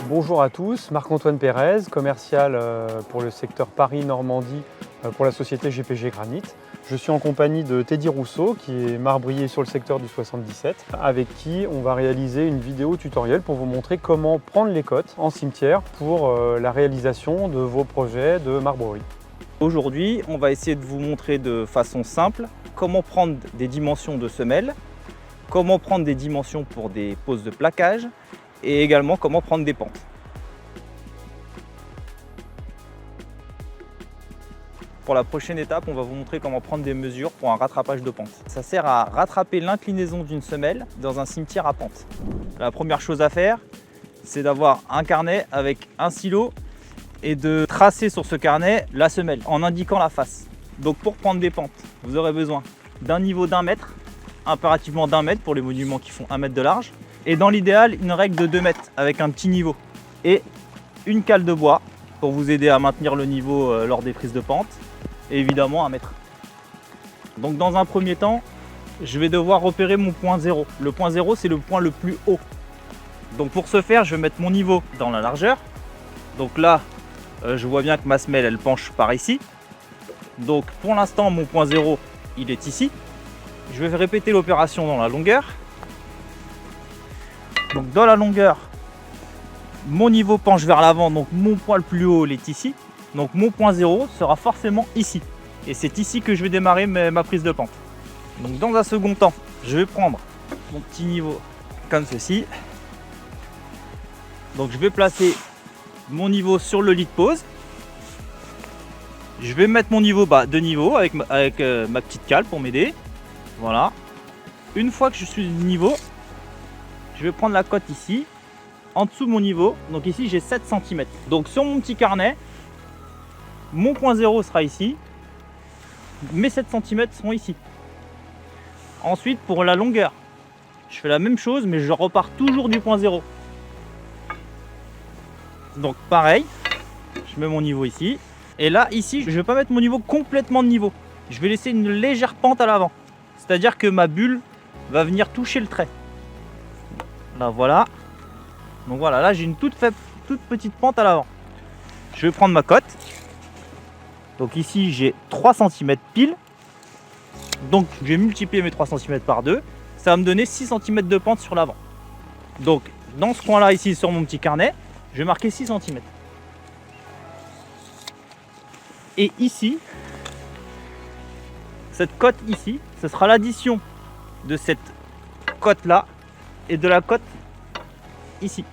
Bonjour à tous, Marc-Antoine Pérez, commercial pour le secteur Paris-Normandie pour la société GPG Granit. Je suis en compagnie de Teddy Rousseau qui est marbrier sur le secteur du 77 avec qui on va réaliser une vidéo tutoriel pour vous montrer comment prendre les cotes en cimetière pour la réalisation de vos projets de marbrerie. Aujourd'hui, on va essayer de vous montrer de façon simple comment prendre des dimensions de semelles, comment prendre des dimensions pour des poses de plaquage et également comment prendre des pentes. Pour la prochaine étape, on va vous montrer comment prendre des mesures pour un rattrapage de pente. Ça sert à rattraper l'inclinaison d'une semelle dans un cimetière à pente. La première chose à faire, c'est d'avoir un carnet avec un stylo et de tracer sur ce carnet la semelle en indiquant la face. Donc pour prendre des pentes, vous aurez besoin d'un niveau d'1 mètre, impérativement d'1 mètre pour les monuments qui font 1 mètre de large, et dans l'idéal, une règle de 2 mètres avec un petit niveau, et une cale de bois pour vous aider à maintenir le niveau lors des prises de pente, et évidemment 1 mètre. Donc dans un premier temps, je vais devoir repérer mon point 0. Le point 0, c'est le point le plus haut. Donc pour ce faire, je vais mettre mon niveau dans la largeur. Donc là, je vois bien que ma semelle, elle penche par ici. Donc pour l'instant, mon point 0, il est ici. Je vais répéter l'opération dans la longueur. Donc dans la longueur, mon niveau penche vers l'avant, donc mon point le plus haut, il est ici. Donc mon point 0 sera forcément ici. Et c'est ici que je vais démarrer ma prise de pente. Donc dans un second temps, je vais prendre mon petit niveau comme ceci. Donc je vais placer mon niveau sur le lit de pose. Je vais mettre mon niveau de niveau avec ma petite cale pour m'aider. Voilà. Une fois que je suis du niveau, je vais prendre la cote ici, en dessous de mon niveau. Donc ici j'ai 7 cm. Donc sur mon petit carnet, mon point 0 sera ici. Mes 7 cm seront ici. Ensuite pour la longueur, je fais la même chose mais je repars toujours du point 0. Donc pareil, je mets mon niveau ici. Et là ici, je ne vais pas mettre mon niveau complètement de niveau. Je vais laisser une légère pente à l'avant. C'est-à-dire que ma bulle va venir toucher le trait. Là voilà. Donc voilà, là j'ai une toute petite pente à l'avant. Je vais prendre ma cote. Donc ici j'ai 3 cm pile. Donc je vais multiplier mes 3 cm par 2. Ça va me donner 6 cm de pente sur l'avant. Donc dans ce coin-là ici sur mon petit carnet, je vais marquer 6 cm. Et ici, cette cote ici, ce sera l'addition de cette cote là et de la cote ici.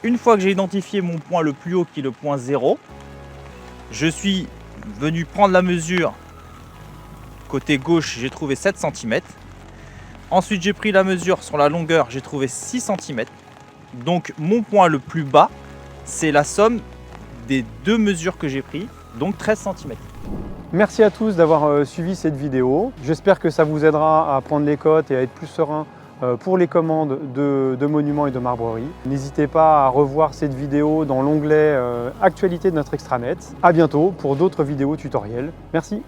Une fois que j'ai identifié mon point le plus haut qui est le point 0, je suis venu prendre la mesure. Côté gauche, j'ai trouvé 7 cm. Ensuite, j'ai pris la mesure sur la longueur, j'ai trouvé 6 cm. Donc mon point le plus bas, c'est la somme des deux mesures que j'ai prises, donc 13 cm. Merci à tous d'avoir suivi cette vidéo. J'espère que ça vous aidera à prendre les cotes et à être plus serein pour les commandes de monuments et de marbrerie. N'hésitez pas à revoir cette vidéo dans l'onglet Actualité de notre extranet. À bientôt pour d'autres vidéos tutoriels. Merci.